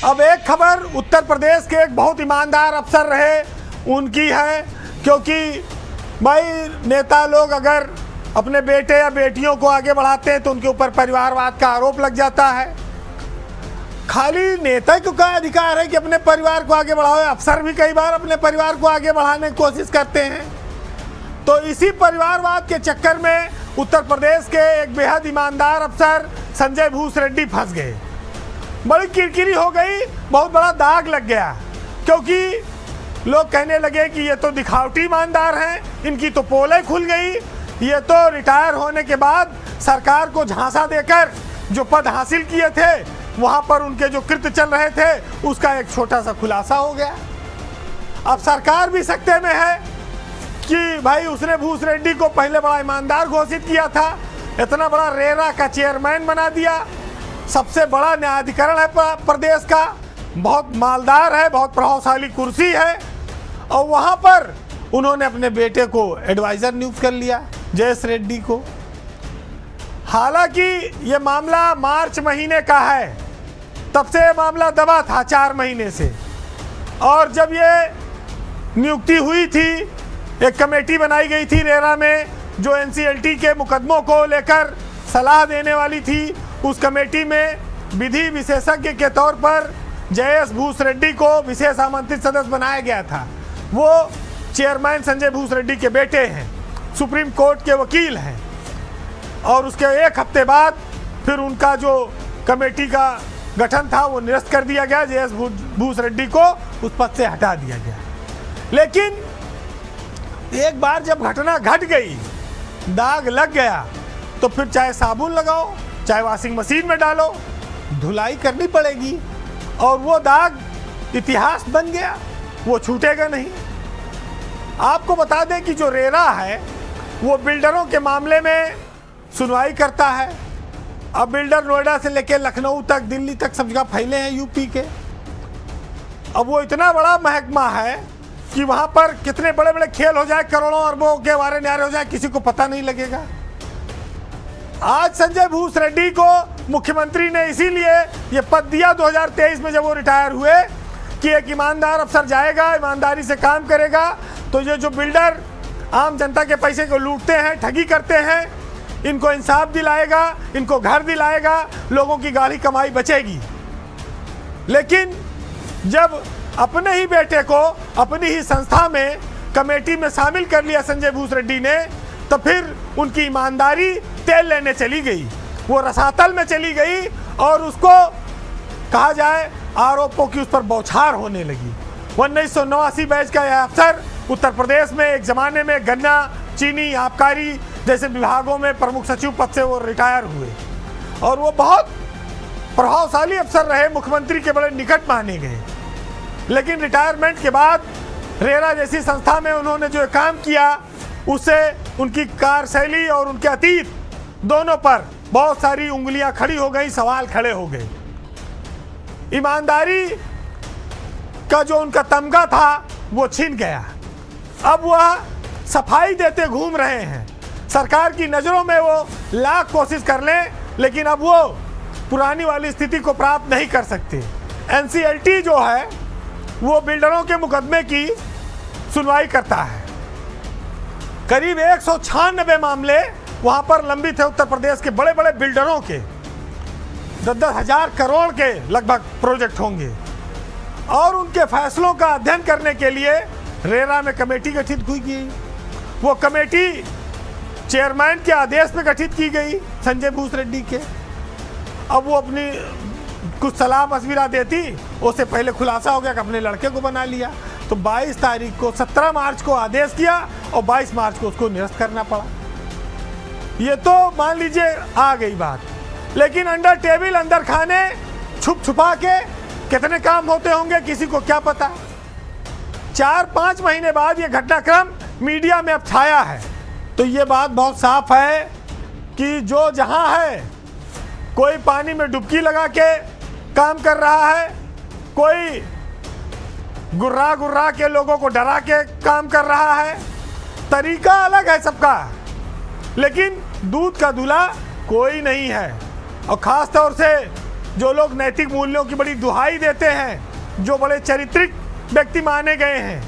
अब एक खबर उत्तर प्रदेश के एक बहुत ईमानदार अफसर रहे उनकी है, क्योंकि भाई नेता लोग अगर अपने बेटे या बेटियों को आगे बढ़ाते हैं तो उनके ऊपर परिवारवाद का आरोप लग जाता है। खाली नेता को क्या अधिकार है कि अपने परिवार को आगे बढ़ाओ? अफसर भी कई बार अपने परिवार को आगे बढ़ाने की कोशिश करते हैं। तो इसी परिवारवाद के चक्कर में उत्तर प्रदेश के एक बेहद ईमानदार अफसर संजय भूसरेड्डी फंस गए। बड़ी किरकिरी हो गई, बहुत बड़ा दाग लग गया, क्योंकि लोग कहने लगे कि ये तो दिखावटी ईमानदार हैं, इनकी तो पोलें खुल गई, ये तो रिटायर होने के बाद सरकार को झांसा देकर जो पद हासिल किए थे वहाँ पर उनके जो कृत्य चल रहे थे उसका एक छोटा सा खुलासा हो गया। अब सरकार भी सकते में है कि भाई उसने भूसरेड्डी को पहले बड़ा ईमानदार घोषित किया था, इतना बड़ा रेरा का चेयरमैन बना दिया, सबसे बड़ा न्यायाधिकरण है प्रदेश का, बहुत मालदार है, बहुत प्रभावशाली कुर्सी है, और वहाँ पर उन्होंने अपने बेटे को एडवाइज़र नियुक्त कर लिया, जयेश रेड्डी को। हालांकि ये मामला मार्च महीने का है, तब से ये मामला दबा था 4 महीने से, और जब ये नियुक्ति हुई थी, एक कमेटी बनाई गई थी रेरा में जो एनसीएलटी के मुकदमों को लेकर सलाह देने वाली थी। उस कमेटी में विधि विशेषज्ञ के तौर पर जयेश भूसरेड्डी को विशेष आमंत्रित सदस्य बनाया गया था। वो चेयरमैन संजय भूसरेड्डी के बेटे हैं, सुप्रीम कोर्ट के वकील हैं, और उसके एक हफ्ते बाद फिर उनका जो कमेटी का गठन था वो निरस्त कर दिया गया, जयेश भूसरेड्डी को उस पद से हटा दिया गया। लेकिन एक बार जब घटना घट गई, दाग लग गया, तो फिर चाहे साबुन लगाओ, चाहे वॉशिंग मशीन में डालो, धुलाई करनी पड़ेगी, और वो दाग इतिहास बन गया, वो छूटेगा नहीं। आपको बता दें कि जो रेरा है वो बिल्डरों के मामले में सुनवाई करता है। अब बिल्डर नोएडा से लेकर लखनऊ तक, दिल्ली तक सब जगह फैले हैं यूपी के। अब वो इतना बड़ा महकमा है कि वहाँ पर कितने बड़े बड़े खेल हो जाए, करोड़ों अरबों के वारे न्यारे हो जाए, किसी को पता नहीं लगेगा। आज संजय भूसरेड्डी को मुख्यमंत्री ने इसीलिए ये पद दिया 2023 में जब वो रिटायर हुए कि एक ईमानदार अफसर जाएगा, ईमानदारी से काम करेगा, तो ये जो बिल्डर आम जनता के पैसे को लूटते हैं, ठगी करते हैं, इनको इंसाफ दिलाएगा, इनको घर दिलाएगा, लोगों की गाढ़ी कमाई बचेगी। लेकिन जब अपने ही बेटे को अपनी ही संस्था में कमेटी में शामिल कर लिया संजय भूसरेड्डी ने, तो फिर उनकी ईमानदारी तेल लेने चली गई, वो रसातल में चली गई, और उसको कहा जाए आरोपों की उस पर बौछार होने लगी। 1989 बैच का यह अफसर उत्तर प्रदेश में एक ज़माने में गन्ना, चीनी, आबकारी जैसे विभागों में प्रमुख सचिव पद से वो रिटायर हुए, और वो बहुत प्रभावशाली अफसर रहे, मुख्यमंत्री के बड़े निकट माने गए। लेकिन रिटायरमेंट के बाद रेरा जैसी संस्था में उन्होंने जो काम किया, उससे उनकी कार्यशैली और उनके अतीत दोनों पर बहुत सारी उंगलियां खड़ी हो गई, सवाल खड़े हो गए। ईमानदारी का जो उनका तमगा था वो छिन गया। अब वह सफाई देते घूम रहे हैं, सरकार की नज़रों में वो लाख कोशिश कर लें, लेकिन अब वो पुरानी वाली स्थिति को प्राप्त नहीं कर सकते। एनसीएलटी जो है वो बिल्डरों के मुकदमे की सुनवाई करता है। करीब 196 मामले वहाँ पर लंबित है उत्तर प्रदेश के बड़े बड़े बिल्डरों के, 10-10 हज़ार करोड़ के लगभग प्रोजेक्ट होंगे, और उनके फैसलों का अध्ययन करने के लिए रेरा में कमेटी गठित हुई गई। वो कमेटी चेयरमैन के आदेश में गठित की गई संजय भूसरेड्डी के। अब वो अपनी कुछ सलाह मशविरा देती, उससे पहले खुलासा हो गया कि अपने लड़के को बना लिया। तो 22 तारीख को 17 मार्च को आदेश किया और 22 मार्च को उसको निरस्त करना पड़ा। ये तो मान लीजिए आ गई बात, लेकिन अंडर टेबल, अंदर खाने, छुप छुपा के कितने काम होते होंगे किसी को क्या पता। 4-5 महीने बाद ये घटनाक्रम मीडिया में अब छाया है, तो ये बात बहुत साफ है कि जो जहां है, कोई पानी में डुबकी लगा के काम कर रहा है, कोई गुर्रा गुर्रा के लोगों को डरा के काम कर रहा है। तरीका अलग है सबका, लेकिन दूध का दूल्हा कोई नहीं है। और ख़ास तौर से जो लोग नैतिक मूल्यों की बड़ी दुहाई देते हैं, जो बड़े चारित्रिक व्यक्ति माने गए हैं,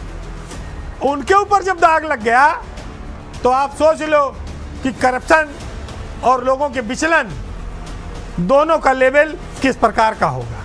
उनके ऊपर जब दाग लग गया तो आप सोच लो कि करप्शन और लोगों के विचलन दोनों का लेवल किस प्रकार का होगा।